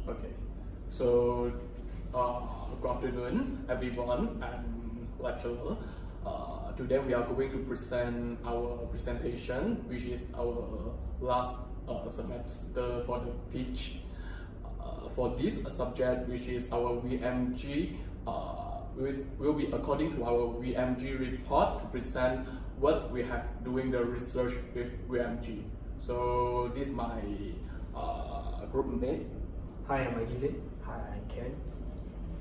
Okay, so good afternoon, everyone, and lecturer. Today we are going to present our presentation, which is our last semester for the pitch. For this subject, which is our VMG, will be according to our VMG report to present what we have doing the research with VMG. So this is my group mate. Hi, I'm Adile. Hi, I'm Ken.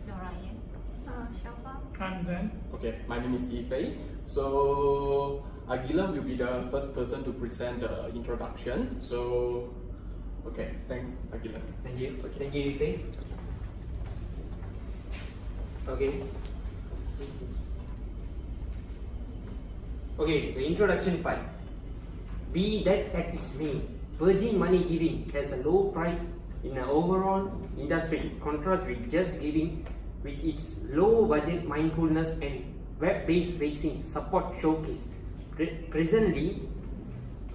Narayan. Shava. Hansen. Okay, my name is Ife. So Agila will be the first person to present the introduction. So, okay, thanks Agila. Thank you. Thank you, Ife. Okay. Okay, the introduction part. Be that as may, Virgin Money Giving has a low price in the overall industry, contrast with Just Giving with its low budget mindfulness and web-based racing support showcase. Presently,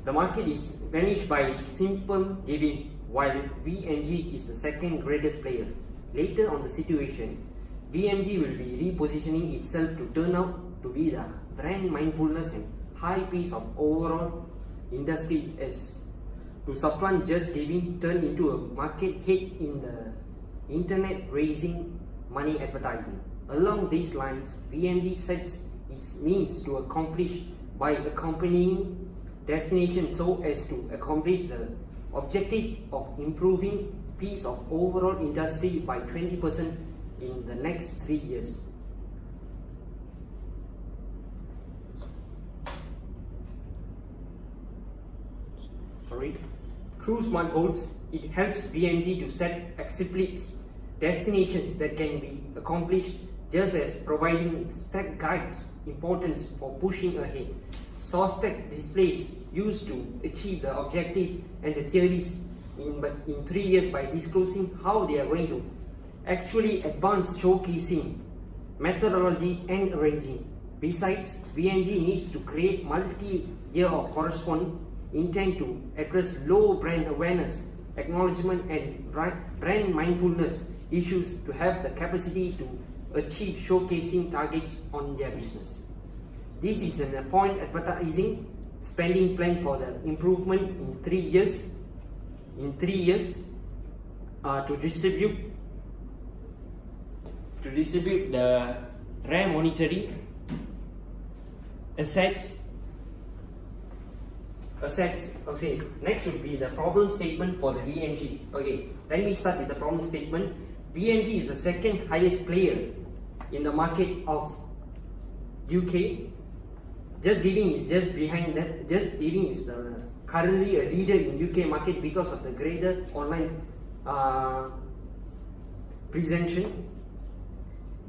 the market is vanished by Simple Giving, while VMG is the second greatest player. Later on the situation, VMG will be repositioning itself to turn out to be the brand mindfulness and high pace of overall industry as to supplant Just Giving turn into a market head in the internet raising money advertising. Along these lines, VMG sets its means to accomplish by accompanying destination so as to accomplish the objective of improving piece of overall industry by 20% in the next 3 years. Through SMART goals, it helps VMG to set explicit destinations that can be accomplished, just as providing step guides importance for pushing ahead. Source tech displays used to achieve the objective and the theories in 3 years by disclosing how they are going to actually advance, showcasing methodology and arranging. Besides, VMG needs to create multi-year of corresponding intent to address low brand awareness, acknowledgement and brand mindfulness issues to have the capacity to achieve showcasing targets on their business. This is an point advertising spending plan for the improvement in 3 years. To distribute the rare monetary assets. Okay, next would be the problem statement for the VMG. Okay, let me start with the problem statement. VMG is the second highest player in the market of UK. Just Giving is just behind that. Just Giving is currently a leader in UK market because of the greater online presentation.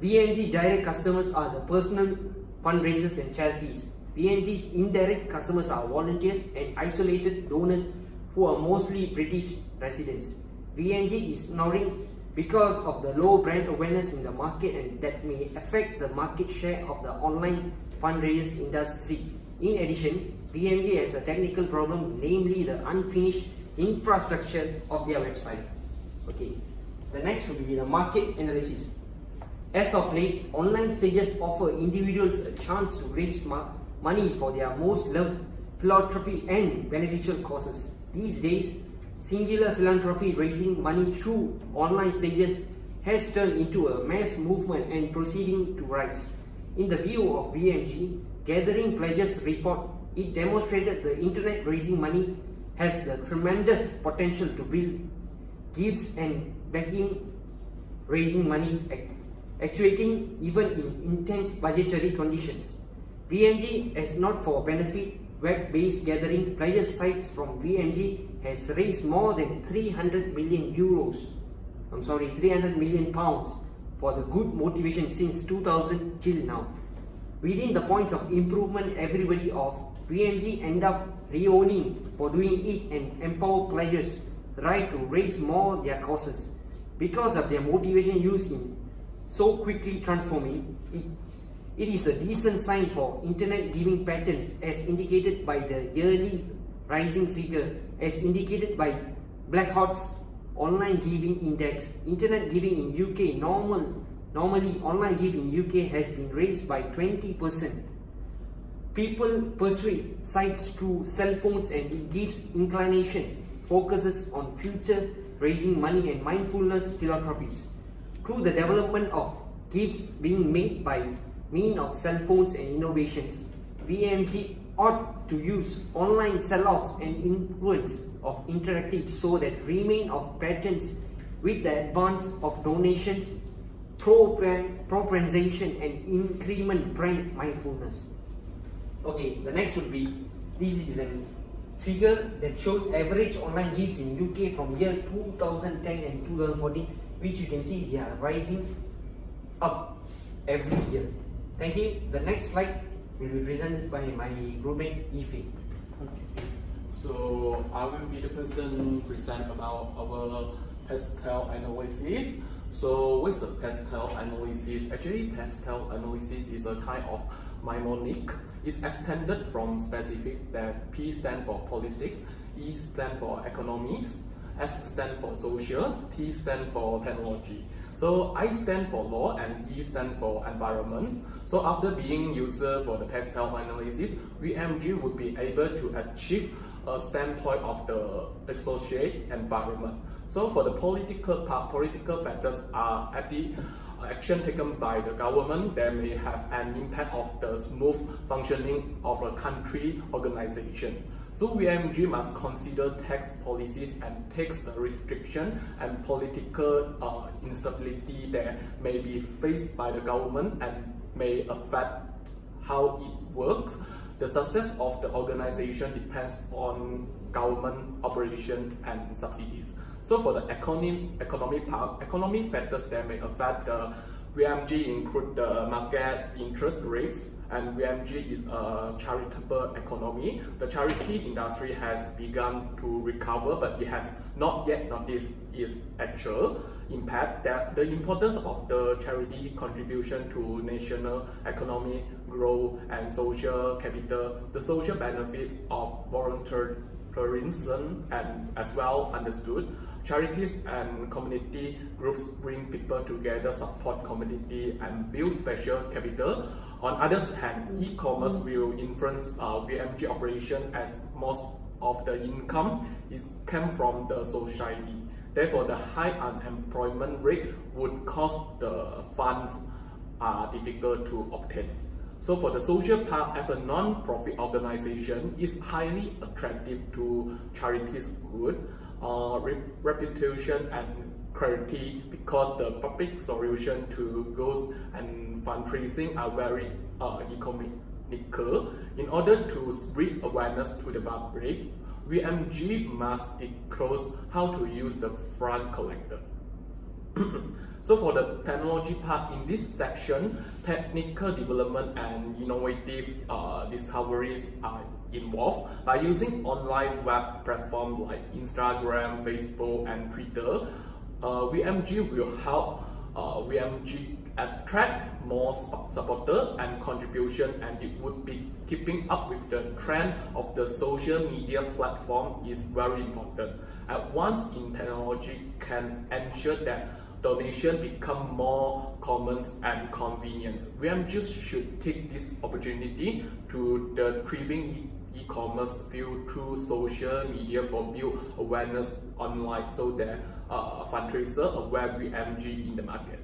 VMG direct customers are the personal fundraisers and charities. VMG's indirect customers are volunteers and isolated donors who are mostly British residents. VMG is snoring because of the low brand awareness in the market and that may affect the market share of the online fundraisers industry. In addition, VMG has a technical problem, namely the unfinished infrastructure of their website. Okay, the next will be the market analysis. As of late, online stages offer individuals a chance to raise money for their most loved philanthropy and beneficial causes. These days, singular philanthropy raising money through online stages has turned into a mass movement and proceeding to rise. In the view of VMG, Gathering Pledges report, it demonstrated the internet raising money has the tremendous potential to build gifts and begging raising money, actuating even in intense budgetary conditions. VMG has not for benefit web-based gathering pledges sites from VMG has raised more than 300 million pounds for the good motivation since 2000 till now. Within the points of improvement everybody of VMG end up re-owning for doing it and empower pledges the right to raise more their causes. Because of their motivation used in so quickly transforming, it is a decent sign for internet giving patterns as indicated by the yearly rising figure as indicated by Blackhat's online giving index. Internet giving in UK normally online giving in UK has been raised by 20%. People persuade sites through cell phones and it gives inclination, focuses on future, raising money and mindfulness philanthropies. Through the development of gifts being made by means of cell phones and innovations, VMG ought to use online sell-offs and influence of interactive so that remain of patents with the advance of donations, propensation and increment brand mindfulness. Okay, the next would be, this is a figure that shows average online gifts in UK from year 2010 and 2014, which you can see they are rising up every year. Thank you. The next slide will be presented by my groupmate Ife. So I will be the person present about our pastel analysis. So what is the pastel analysis? Actually, pastel analysis is a kind of mnemonic. It's extended from specific that P stand for politics, E stand for economics, S stand for social, T stand for technology. So I stand for law and E stand for environment. So after being user for the pastel analysis, VMG would be able to achieve a standpoint of the associate environment. So for the political part, political factors are at the action taken by the government that may have an impact of the smooth functioning of a country organization. So VMG must consider tax policies and tax restriction and political instability that may be faced by the government and may affect how it works. The success of the organization depends on government operation and subsidies. So for the economy part, economic factors that may affect the VMG include the market interest rates, and VMG is a charitable economy. The charity industry has begun to recover, but it has not yet noticed its actual impact. That the importance of the charity contribution to national economic growth and social capital, the social benefit of volunteerism and as well understood. Charities and community groups bring people together, support community and build special capital. On other hand, e-commerce will influence VMG operation as most of the income came from the society. Therefore, the high unemployment rate would cause the funds are difficult to obtain. So for the social part, as a non-profit organization, is highly attractive to charities good reputation and clarity because the public solution to goals and fundraising are very economical. In order to spread awareness to the public, VMG must disclose how to use the fund collector. So for the technology part, in this section, technical development and innovative discoveries are involved. By using online web platforms like Instagram, Facebook, and Twitter, VMG will help VMG attract more supporters and contribution, and it would be keeping up with the trend of the social media platform is very important. Advance in technology can ensure that donation become more common and convenient. VMG should take this opportunity to the thriving e-commerce field through social media for build awareness online so that fundraiser aware VMG in the market.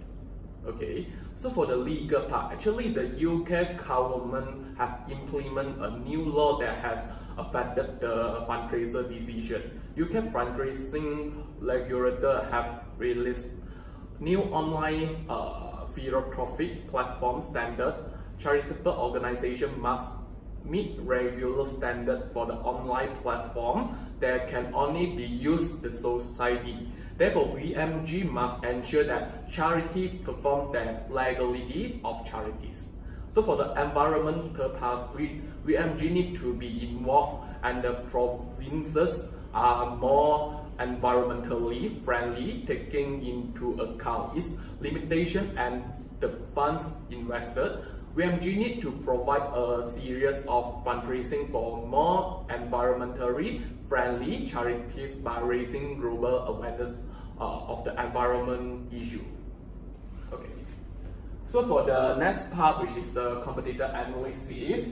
Okay, so for the legal part, actually the UK government have implemented a new law that has affected the fundraiser decision. UK fundraising regulator have released new online philanthropic platform standard. Charitable organization must meet regular standard for the online platform that can only be used the society. Therefore, VMG must ensure that charity perform the legality of charities. So for the environmental part, VMG need to be involved, and the provinces are more environmentally friendly, taking into account its limitation and the funds invested. VMG need to provide a series of fundraising for more environmentally friendly charities by raising global awareness of the environment issue. Okay. So for the next part, which is the competitor analysis,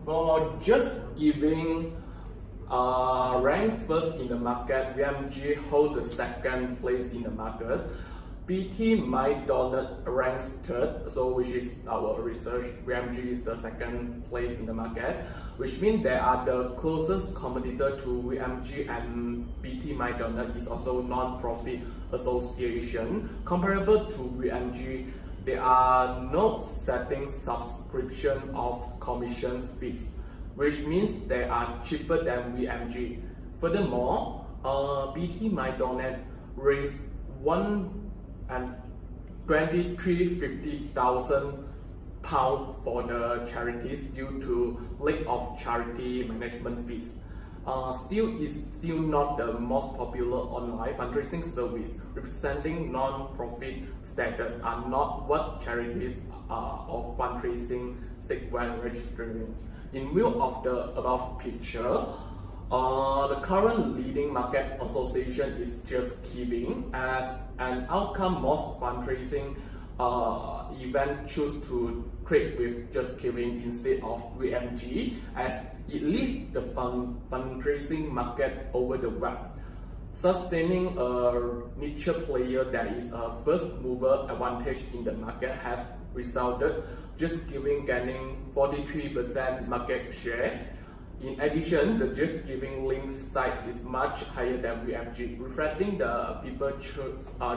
for just giving rank first in the market, VMG holds the second place in the market. BT McDonald ranks third, so which is our research. VMG is the second place in the market, which means they are the closest competitor to VMG, and BT McDonald is also non-profit association. Comparable to VMG, they are not setting subscription of commissions fees, which means they are cheaper than VMG. Furthermore, BT McDonald raised £23,50,000 for the charities due to lack of charity management fees. Still is still not the most popular online fundraising service, representing non-profit status are not what charities of fundraising seek when registering. In view of the above picture, the current leading market association is JustGiving. As an outcome, most fundraising event choose to trade with JustGiving instead of VMG, as it leads the fundraising market over the web. Sustaining a niche player that is a first mover advantage in the market has resulted JustGiving gaining 43% market share. In addition, the JustGiving link site is much higher than VMG, reflecting the people's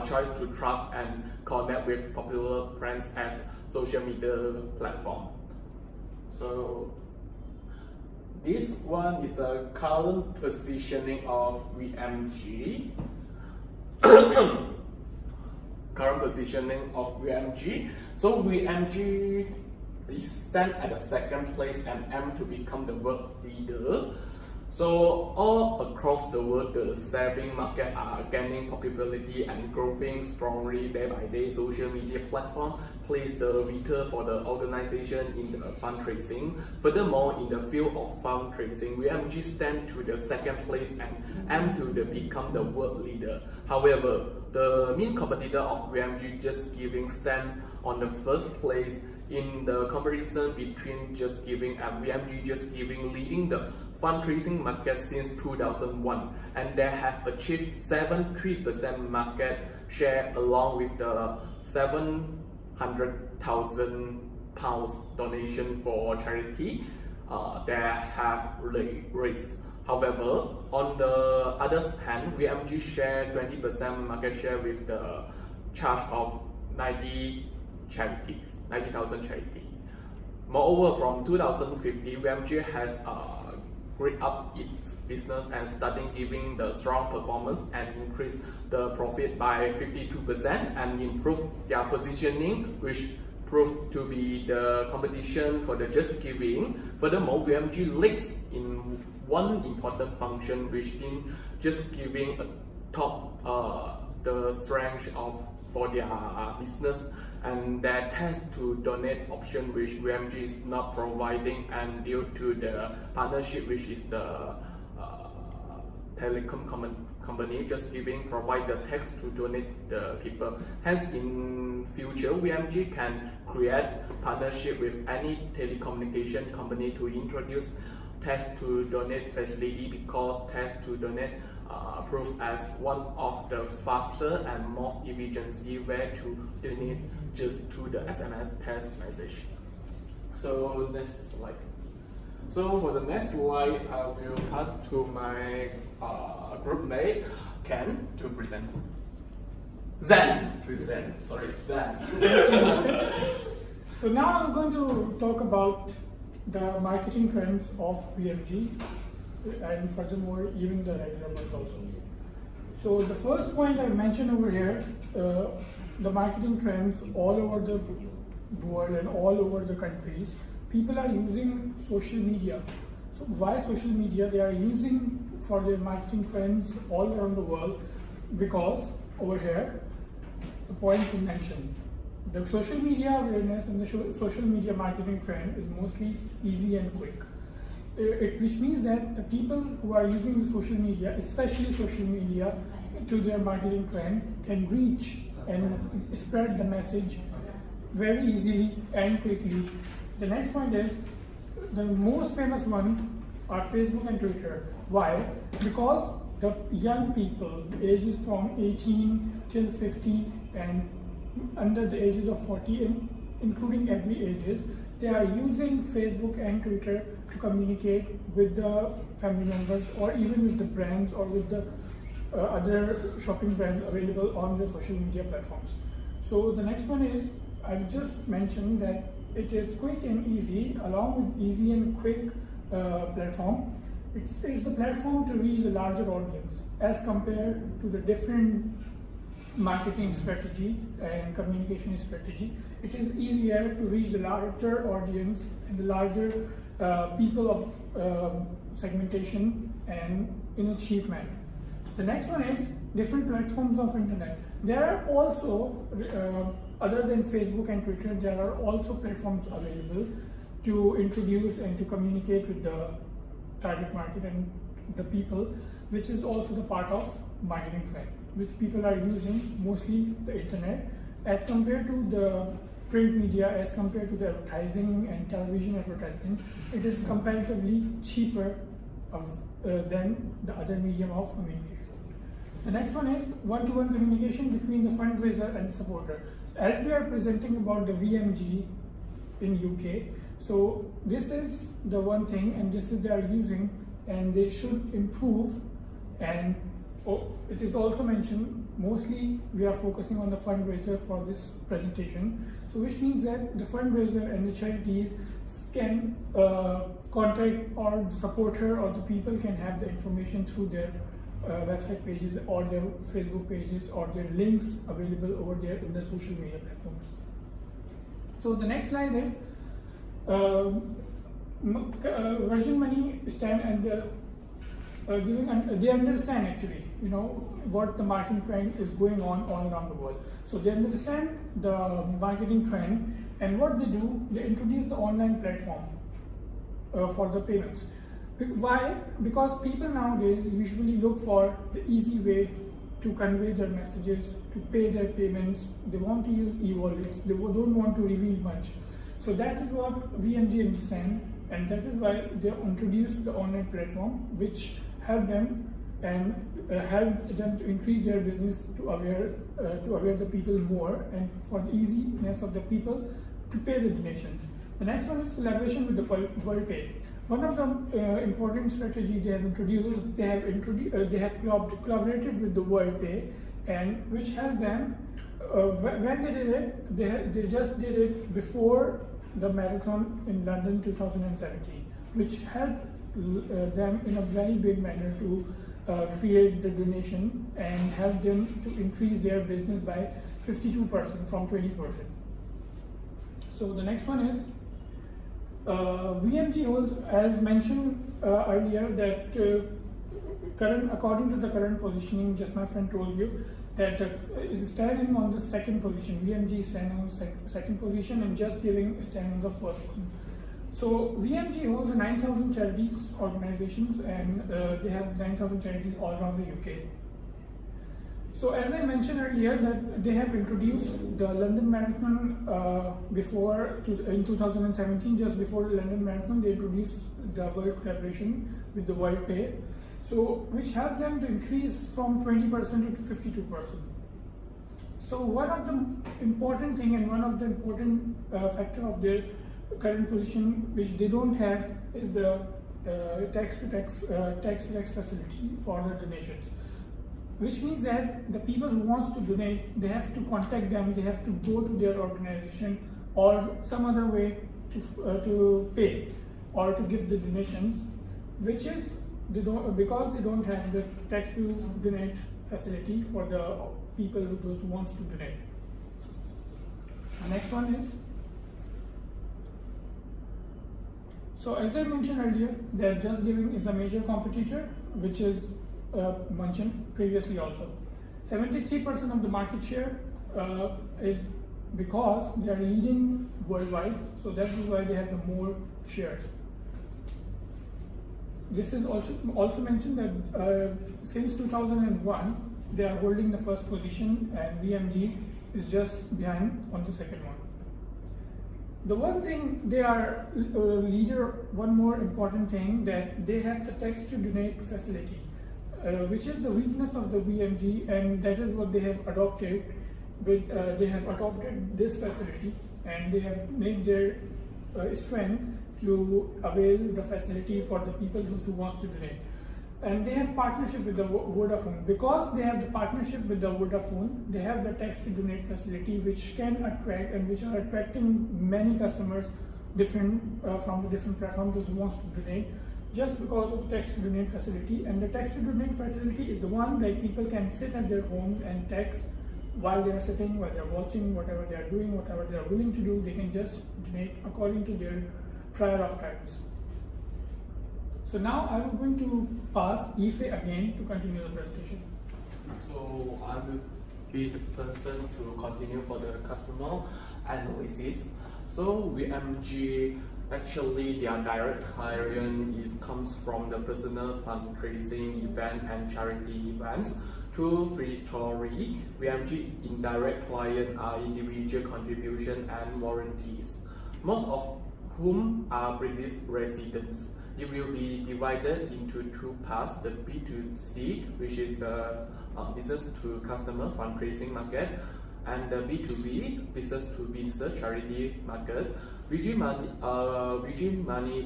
choice to trust and connect with popular brands as social media platform. So this one is the current positioning of VMG. Current positioning of VMG. So VMG stand at the second place and aim to become the world leader. So all across the world, the saving market are gaining popularity and growing strongly day by day. Social media platform plays the leader for the organization in the fundraising. Furthermore, in the field of fundraising, VMG stand to the second place and aim to become the world leader. However, the main competitor of VMG, JustGiving, stand on the first place in the comparison between JustGiving and VMG. JustGiving leading the fundraising market since 2001, and they have achieved 73% market share along with the £700,000 donation for charity they have raised. However, on the other hand, VMG share 20% market share with the charge of 90,000 charities. Moreover, from 2015, VMG has great up its business and starting giving the strong performance and increase the profit by 52% and improve their positioning, which proved to be the competition for the JustGiving. Furthermore, VMG leads in one important function, which in JustGiving top the strength of for their business and their test to donate option, which VMG is not providing, and due to the partnership, which is the telecom company JustGiving provide the text to donate the people. Hence, in future, VMG can create partnership with any telecommunication company to introduce text to donate facility, because text to donate proved as one of the faster and most efficient way to donate just to the SMS text message. So next slide. So for the next slide, I will pass to my group mate Ken to present. Zen. So now I'm going to talk about the marketing trends of VMG and furthermore even the regular ones also. So the first point I mentioned over here, the marketing trends all over the world and all over the countries, people are using social media. So why social media? They are using for their marketing trends all around the world, because over here, the points we mentioned, the social media awareness and the social media marketing trend is mostly easy and quick. Which means that the people who are using the social media, especially social media, to their marketing trend can reach and spread the message very easily and quickly. The next point is the most famous one are Facebook and Twitter. Why? Because the young people, ages from 18 till 50 and under the ages of 40, and including every ages, they are using Facebook and Twitter to communicate with the family members or even with the brands or with the other shopping brands available on the social media platforms. So the next one is, I've just mentioned that it is quick and easy, along with easy and quick platform. It's the platform to reach the larger audience as compared to the different marketing strategy and communication strategy. It is easier to reach the larger audience and the larger people of segmentation and in a cheap manner. The next one is different platforms of internet. There are also, other than Facebook and Twitter, there are also platforms available to introduce and to communicate with the target market and the people, which is also the part of marketing trend, which people are using mostly the internet as compared to the print media, as compared to the advertising and television advertising. It is comparatively cheaper than the other medium of communication. The next one is one-to-one communication between the fundraiser and the supporter. As we are presenting about the VMG in UK, so this is the one thing, and this is they are using, and they should improve. And it is also mentioned, mostly we are focusing on the fundraiser for this presentation. So which means that the fundraiser and the charities can contact, or the supporter or the people can have the information through their website pages or their Facebook pages or their links available over there in the social media platforms. So the next slide is Virgin Money stand and they understand actually, what the marketing trend is going on all around the world. So they understand the marketing trend, and what they do, they introduce the online platform for the payments. Why? Because people nowadays usually look for the easy way to convey their messages, to pay their payments. They want to use e-wallets. They don't want to reveal much. So that is what VMG understand, and that is why they introduced the online platform, which help them and help them to increase their business to aware the people more, and for the easiness of the people to pay the donations. The next one is collaboration with the WorldPay. One of the important strategy they have introduced, they have collaborated with the WorldPay, and which helped them. When they did it, they just did it before the marathon in London 2017, which helped them in a very big manner to create the donation and help them to increase their business by 52% from 20%. So the next one is VMG holds, as mentioned earlier, that according to the current positioning, just my friend told you, that is standing on the second position. VMG is standing on second position and Just Giving is standing on the first one. So VMG holds 9,000 charities organizations, and they have 9,000 charities all around the UK. So as I mentioned earlier, that they have introduced the London Marathon in 2017, just before the London Marathon, they introduced the world collaboration with the WorldPay, so which helped them to increase from 20% to 52%. So one of the important thing and one of the important factor of their current position, which they don't have, is the tax-to-tax facility for the donations. Which means that the people who wants to donate, they have to contact them, they have to go to their organization or some other way to pay or to give the donations, which is because they don't have the tax to donate facility for the people who wants to donate. The next one is, so as I mentioned earlier, that Just Giving is a major competitor, which is mentioned previously also. 73% of the market share is because they are leading worldwide, so that is why they have the more shares. This is also mentioned that since 2001, they are holding the first position, and VMG is just behind on the second one. The one thing they are leader, one more important thing, that they have the text to donate facility, which is the weakness of the VMG, and that is what they have adopted. They have adopted this facility, and they have made their strength to avail the facility for the people who wants to donate. And they have partnership with the Vodafone. Because they have the partnership with the Vodafone, they have the text to donate facility, which can attract and which are attracting many customers from the different platforms those who wants to donate, just because of text to donate facility. And the text to donate facility is the one that people can sit at their home and text while they are sitting, while they are watching, whatever they are doing, whatever they are willing to do, they can just donate according to their trial of times. So now I'm going to pass Ife again to continue the presentation. So I will be the person to continue for the customer analysis. So VMG, actually their direct client comes from the personal fundraising event and charity events. To Fritory, VMG indirect client are individual contribution and warranties, most of whom are British residents. It will be divided into two parts: the B2C, which is the business to customer fundraising market, and the B2B, business to business charity market. VG Money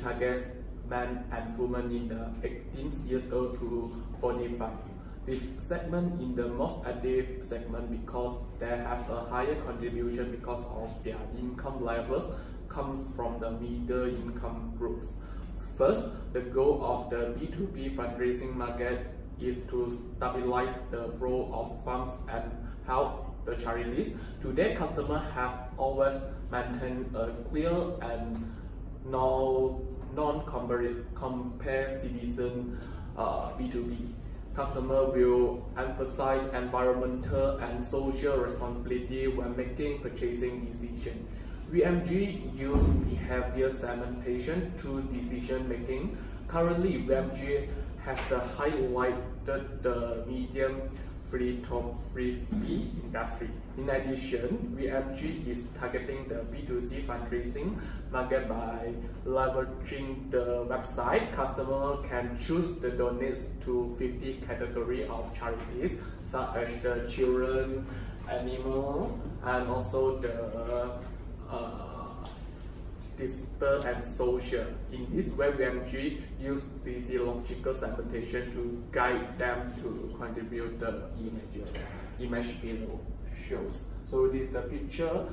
targets men and women in the 18 years old to 45. This segment is the most active segment because they have a higher contribution because of their income levels comes from the middle income groups. First, the goal of the B2B fundraising market is to stabilize the flow of funds and help the charities. Today, customers have always maintained a clear and non-comparison B2B. Customer will emphasize environmental and social responsibility when making purchasing decisions. VMG uses behavior segmentation to decision making. Currently, VMG has highlighted the medium free industry. In addition, VMG is targeting the B2C fundraising market by leveraging the website. Customer can choose the donates to 50 categories of charities, such as the children, animal, and also the disparate and social. In this way, VMG use physiological segmentation to guide them to contribute the image below shows. So this is the picture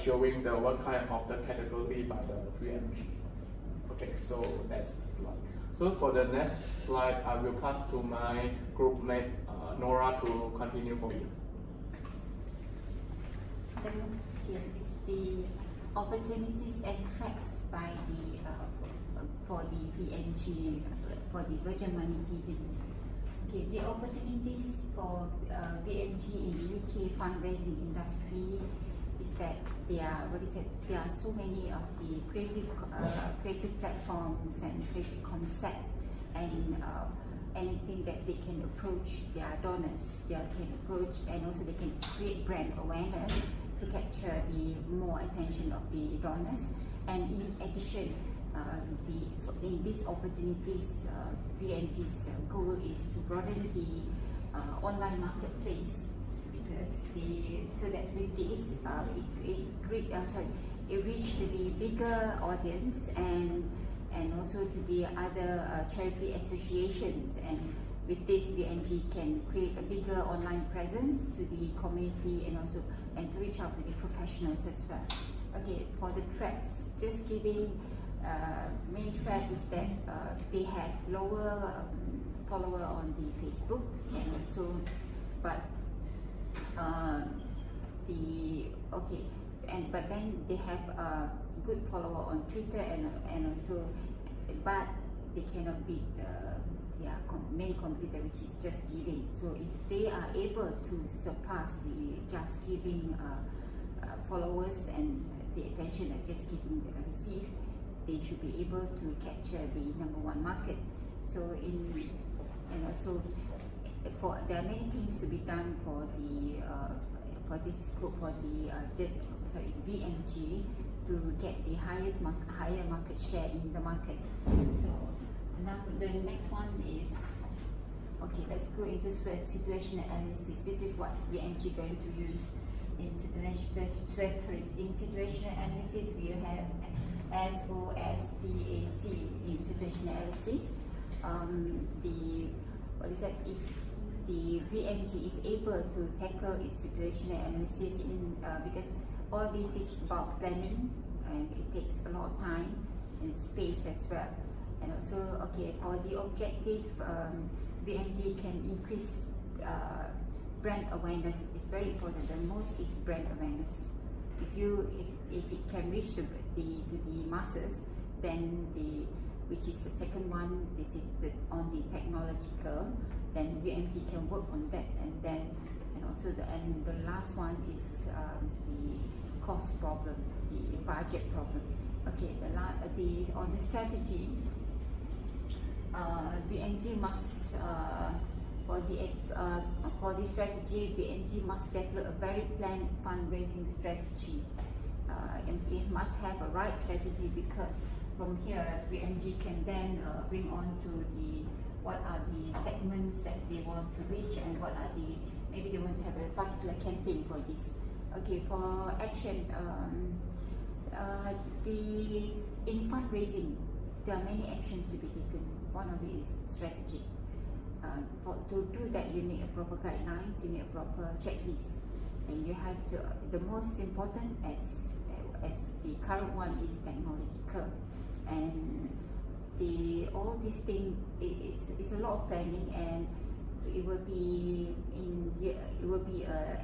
showing the what kind of the category by the VMG. Okay, so next slide. So for the next slide, I will pass to my group mate Nora to continue for you. It's the opportunities and threats by the for the VMG, for the Virgin Money giving. Okay, the opportunities for VMG in the UK fundraising industry is that there are so many of the creative platforms and creative concepts, and anything that they can approach their donors, they can approach, and also they can create brand awareness to capture the more attention of the donors. And in addition, in these opportunities, VMG's goal is to broaden the online marketplace, because so that with this it reached the bigger audience and also to the other charity associations, and with this VMG can create a bigger online presence to the community and to reach out to the professionals as well. Okay, for the threats, just giving main threat is that they have lower follower on the Facebook, and also but then they have a good follower on Twitter and also, but they cannot beat their main competitor, which is Just Giving. So if they are able to surpass the Just Giving followers and the attention that Just Giving receive, they should be able to capture the #1 market. So there are many things to be done for the VMG to get the higher market share in the market. So now the next one is, okay, let's go into situational analysis. This is what VMG going to use in situational analysis. We have SOSDAC in situational analysis. If the VMG is able to tackle its situational analysis because all this is about planning and it takes a lot of time and space as well. And also, okay, for the objective, VMG can increase brand awareness. It's very important. The most is brand awareness. If it can reach to the masses, then which is the second one. This is on the technological. Then VMG can work on that, and also the last one is the cost problem, the budget problem. Okay, on the strategy, VMG must for the strategy, VMG must develop a very planned fundraising strategy. And it must have a right strategy, because from here VMG can then bring on to what are the segments that they want to reach, and what are maybe they want to have a particular campaign for this. Okay, for action, in fundraising, there are many actions to be taken. One of it is strategy. To do that, you need a proper guidelines, you need a proper checklist, and you have to. The most important, as the current one, is technological, and all these things. It's a lot of planning, and it will be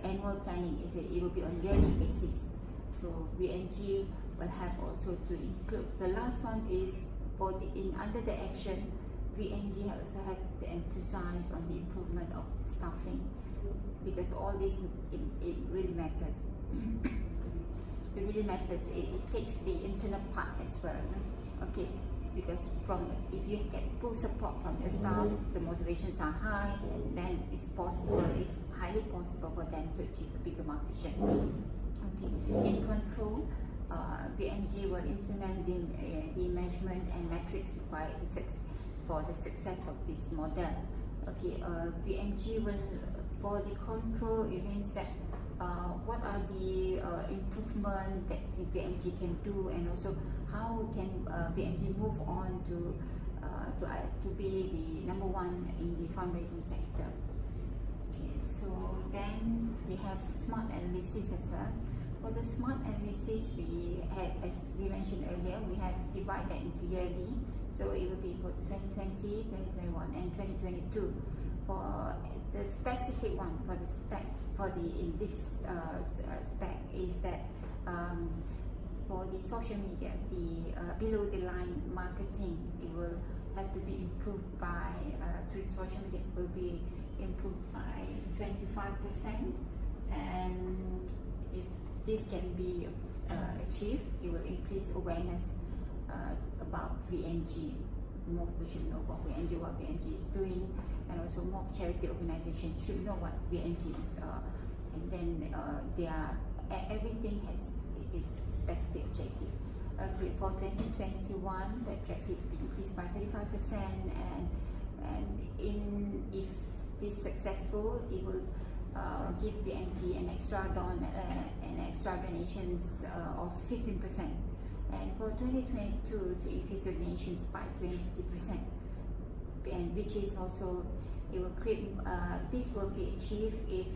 annual planning. It will be on yearly basis. So VMG will have also to include. The last one is under the action. VMG also have to emphasize on the improvement of the staffing, because all this it really matters. It really matters. It takes the internal part as well. Okay, because if you get full support from the staff, the motivations are high, then it's highly possible for them to achieve a bigger market share. Okay, in control, VMG will implement the measurement and metrics required for the success of this model. Okay, VMG will, for the control, it means that what are the improvement that VMG can do, and also how can VMG move on to be the number one in the fundraising sector. Okay, so then we have SMART analysis as well. For the SMART analysis, as we mentioned earlier, we have divided that into yearly. So it will be for 2020, 2021, and 2022. For the specific one, for the spec, in this spec is that for the social media, the below the line marketing, it will have to be improved by through social media. It will be improved by 25%, and if this can be achieved, it will increase awareness about VMG. More people should know about VMG, what VMG is doing, and also more charity organizations should know what VMG is. And then everything has its specific objectives. Okay, for 2021, the traffic to be increased by 35%, and if this is successful, it will give VMG an extra donations of 15%. And for 2022, to increase donations by 20%, and which is also, it will create. This will be achieved if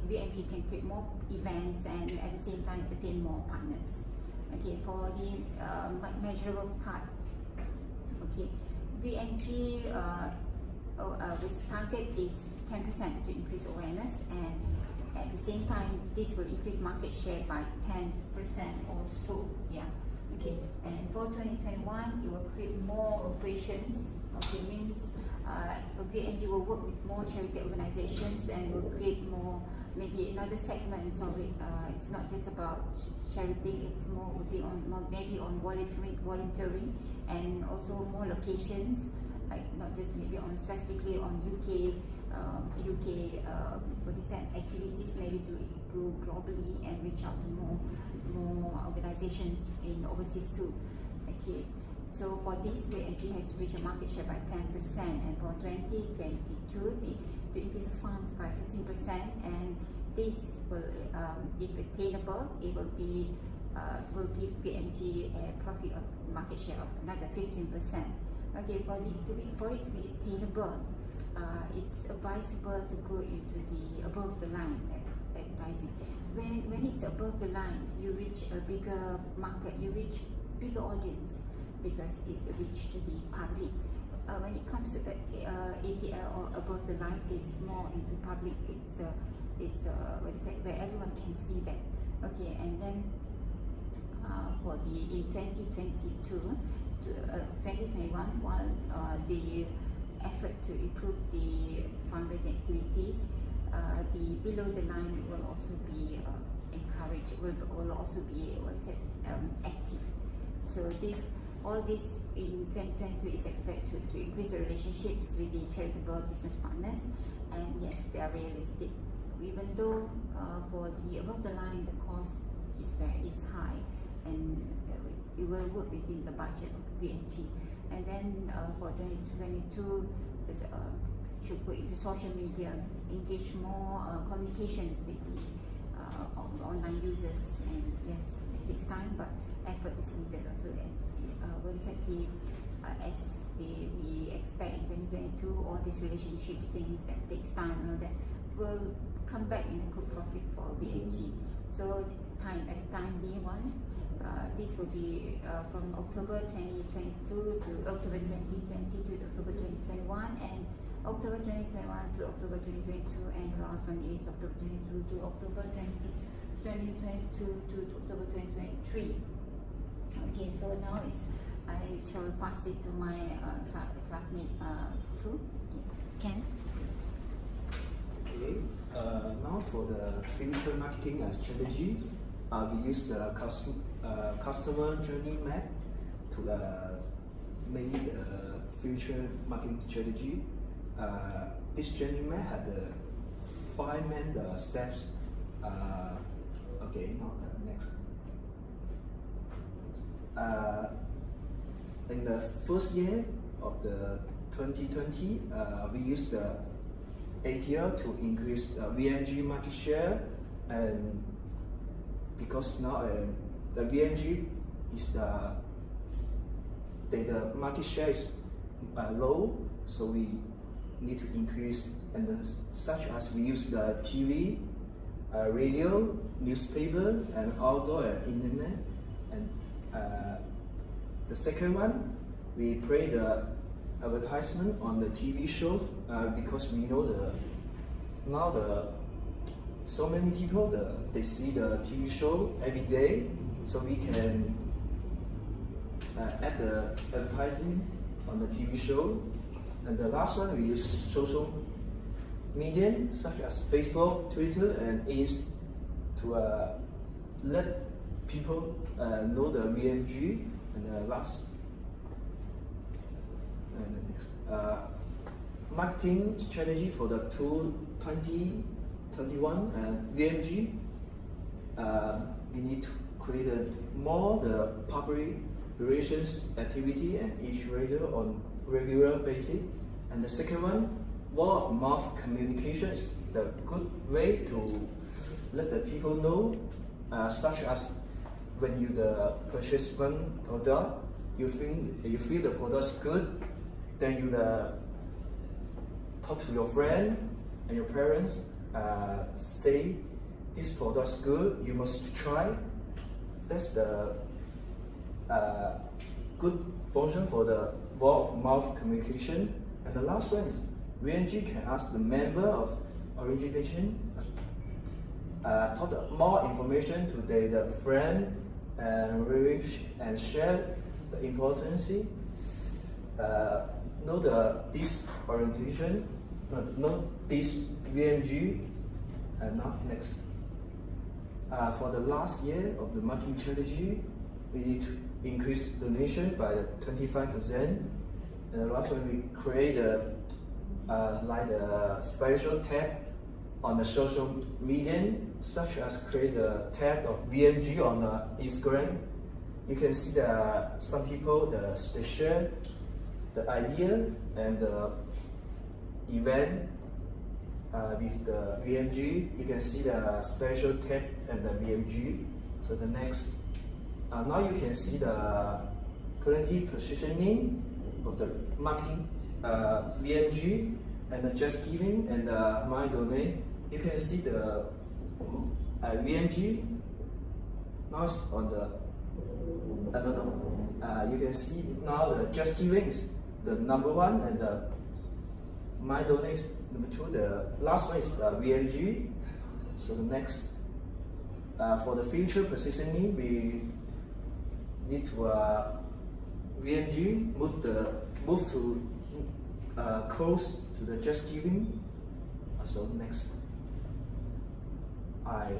VMG can create more events and at the same time attain more partners. Okay, for the measurable part. Okay, VMG this target is 10% to increase awareness, and at the same time, this will increase market share by 10% also. Yeah. Okay, and for 2021, it will create more operations. Okay, means VMG will work with more charity organizations and will create more, maybe another segments of it. It's not just about charity. It's more would be on maybe on volunteering, and also more locations, like not just maybe on specifically on UK UK activities, maybe to go globally and reach out to more organizations in overseas too. Okay, so for this, VMG has to reach a market share by 10%, and for 2022, to increase the funds by 15%, and this will, if attainable, it will give VMG a profit of market share of another 15%. Okay, for it to be attainable, it's advisable to go into the above the line advertising. When it's above the line, you reach a bigger market, you reach bigger audience because it reach to the public. When it comes to ATL or above the line, it's more into public. It's where everyone can see that. Okay, and then for in 2022 to 2021, while the effort to improve the fundraising activities, the below the line will also be encouraged. Will also be active. So all this in 2022 is expected to increase the relationships with the charitable business partners, and yes, they are realistic. Even though for the above the line, the cost is high, and it will work within the budget of VMG. And then for 2022, should go into social media, engage more communications with the online users, and yes, it takes time, but effort is needed also. We expect in 2022, all these relationships things that takes time, that will come back in a good profit for VMG. So as timely one, this will be from October 2022 to October 2020 to October 2021, and October 2021 to October 2022, and the last one is October 2022 to October 2022 to October 2023. Okay, so now I shall pass this to my classmate Fu. Ken. Okay. Now for the future marketing strategy, we use the customer journey map to make the future marketing strategy. This journey map had the 5 main steps. Okay, now next. In the first year of the 2020, we used the ATL to increase VMG market share, and because now the VMG is the market share is low, so we need to increase, and such as we use the TV, radio, newspaper, and outdoor and internet. And the second one, we play the advertisement on the TV show because we know so many people they see the TV show every day, so we can add the advertising on the TV show. And the last one, we use social media such as Facebook, Twitter, and Insta to let people know the VMG. And the last and the next marketing strategy for the 2021 VMG. We need to create more the public relations activity and each radio on regular basis. And the second one, word of mouth communication is the good way to let the people know, such as when you purchase one product, you feel the product's good, then you talk to your friend and your parents, say this product's good, you must try. That's the good function for the word of mouth communication. And the last one is VMG can ask the member of origination talk more information to their friend and reach and share the importance. Know this orientation, know this VMG. And now next. For the last year of the marketing strategy, we need to increase donation by 25%. And the last one, we create like the special tab on the social media, such as create a tab of VMG on Instagram. You can see that some people they share the idea and the event with the VMG. You can see the special tab and the VMG. So the next, now you can see the currently positioning of the marketing VMG and the Just Giving and the My Donate. You can see the VMG now it's on the you can see now the Just Giving is the number 1 and the My Donate is number 2. The last one is VMG. So the next, for the future positioning, we need to VMG move to close to the Just Giving. So next, I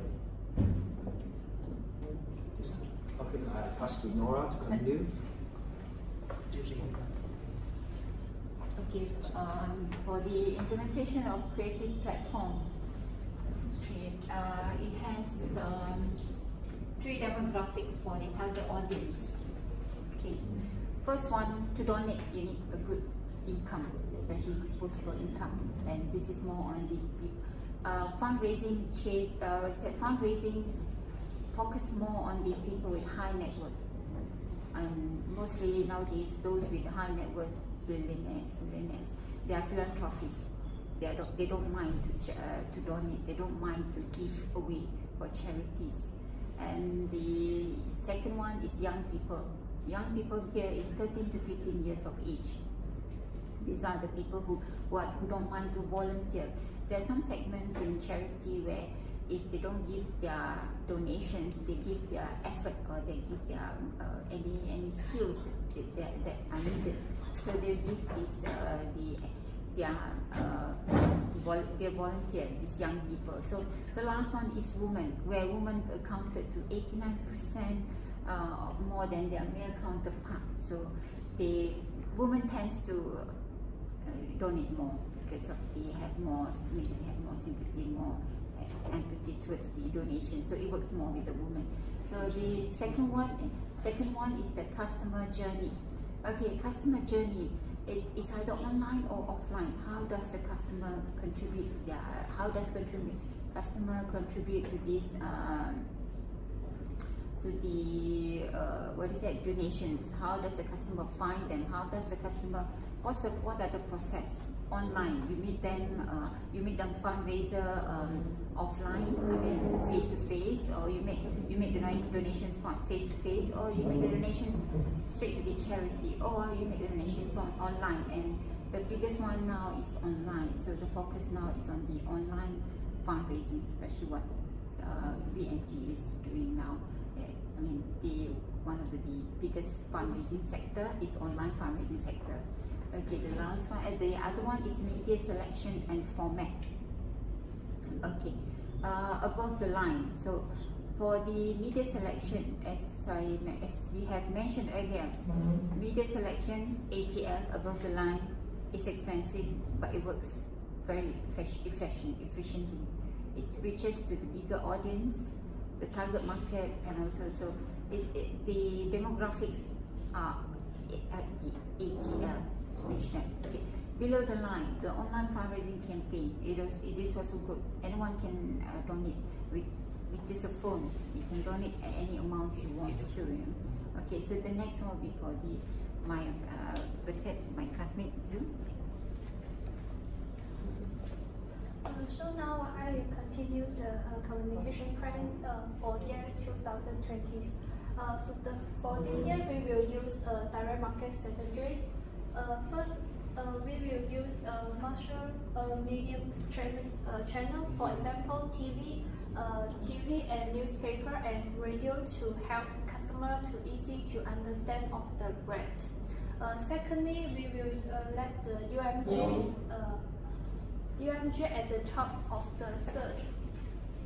pass to Nora to continue. Okay, for the implementation of creative platform, okay, it has 3 demographics for the target audience. Okay, first one, to donate, you need a good income, especially disposable income, and this is more on the fundraising. Fundraising focus more on the people with high net worth, and mostly nowadays those with high net worth, millionaires, they are philanthropists. They don't mind to donate. They don't mind to give away for charities. And the second one is young people. Young people here is 13 to 15 years of age. These are the people who don't mind to volunteer. There are some segments in charity where if they don't give their donations, they give their effort or they give their any skills that are needed. So they give this their volunteer, these young people. So the last one is women, where women accounted to 89% more than their male counterpart. So women tends to donate more because of they have more sympathy, more empathy towards the donation. So it works more with the woman. So the second one is the customer journey. Okay, customer journey. It is either online or offline. How does the customer contribute to customer contribute to this donations? How does the customer find them? How does the customer what are the process online? You meet them fundraiser offline, I mean face to face, or you make donations face to face, or you make the donations straight to the charity, or you make the donations online. And the biggest one now is online. So the focus now is on the online fundraising, especially what VMG is doing now. I mean, one of the biggest fundraising sector is online fundraising sector. Okay, the last one, the other one is media selection and format. Okay, above the line. So for the media selection, as we have mentioned earlier, media selection ATL above the line is expensive, but it works very efficiently. It reaches to the bigger audience, the target market, and also the demographics are at the ATL. Reach them. Okay. Below the line, the online fundraising campaign. It is also good. Anyone can donate with just a phone. You can donate any amount you want to. Okay. So the next one will be for my classmate Zoom. So now I will continue the communication plan for year 2020. For this year, we will use direct market strategies. First, we will use martial medium channel, for example, TV and newspaper and radio to help the customer to easy to understand of the brand. Secondly, we will let the UMG at the top of the search,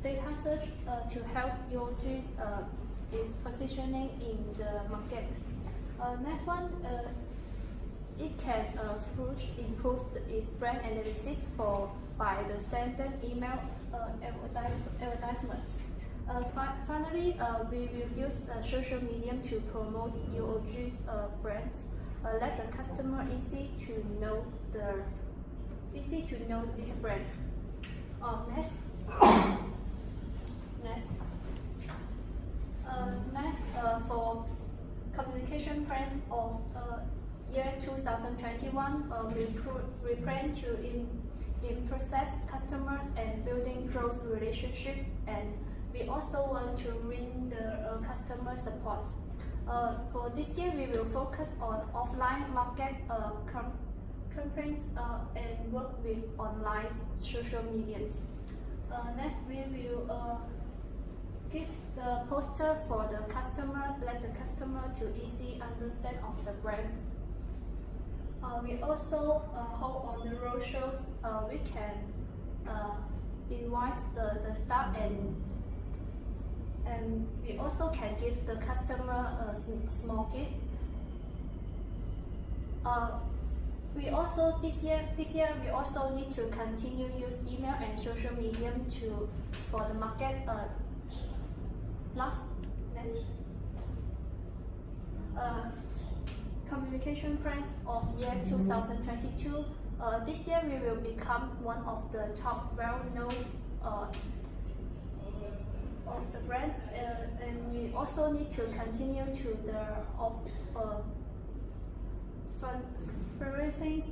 data search to help UMG is positioning in the market. Next one, it can improve its brand analysis by the sent email advertisements. Finally, we will use social media to promote UOG's brands. Let the customer easy to know this brand. Next, for communication plan of year 2021, we plan to process customers and building close relationship, and we also want to win the customer support. For this year, we will focus on offline market campaigns and work with online social media. Next, we will give the poster for the customer, let the customer to easy understand of the brand. We also hold on the road shows. We can invite the staff, and we also can give the customer a small gift. This year we also need to continue use email and social media for the market. Next. Communication plans of year 2022. This year we will become one of the top well-known of the brands, and we also need to continue to fundraising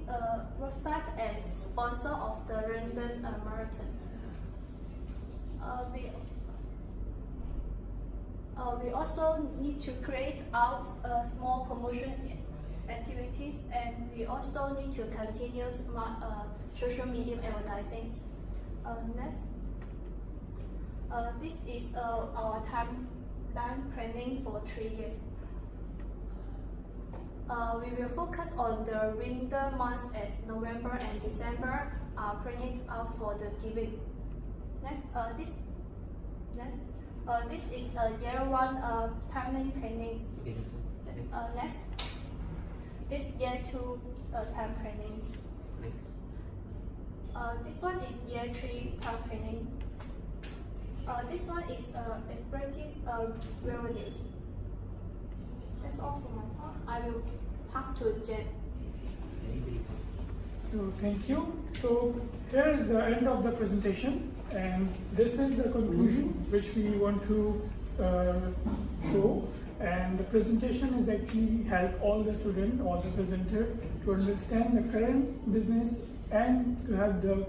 website and sponsor of the London Marathon. We also need to create out small promotion activities, and we also need to continue social media advertising. Next, this is our timeline planning for 3 years. We will focus on the winter months as November and December are planned out for the giving. Next, this is a year 1 timeline planning. Next, this year 2 time planning. This one is year 3 time planning. This one is experiences revenues. That's all for my part. I will pass to Jen. So thank you. So here is the end of the presentation, and this is the conclusion which we want to show. And the presentation is actually help all the students, all the presenter to understand the current business and to help the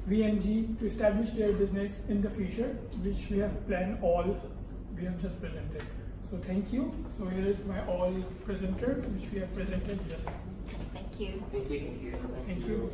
VMG to establish their business in the future, which we have planned all we have just presented. So thank you. So here is my all presenter which we have presented just. Thank you. Thank you. Thank you.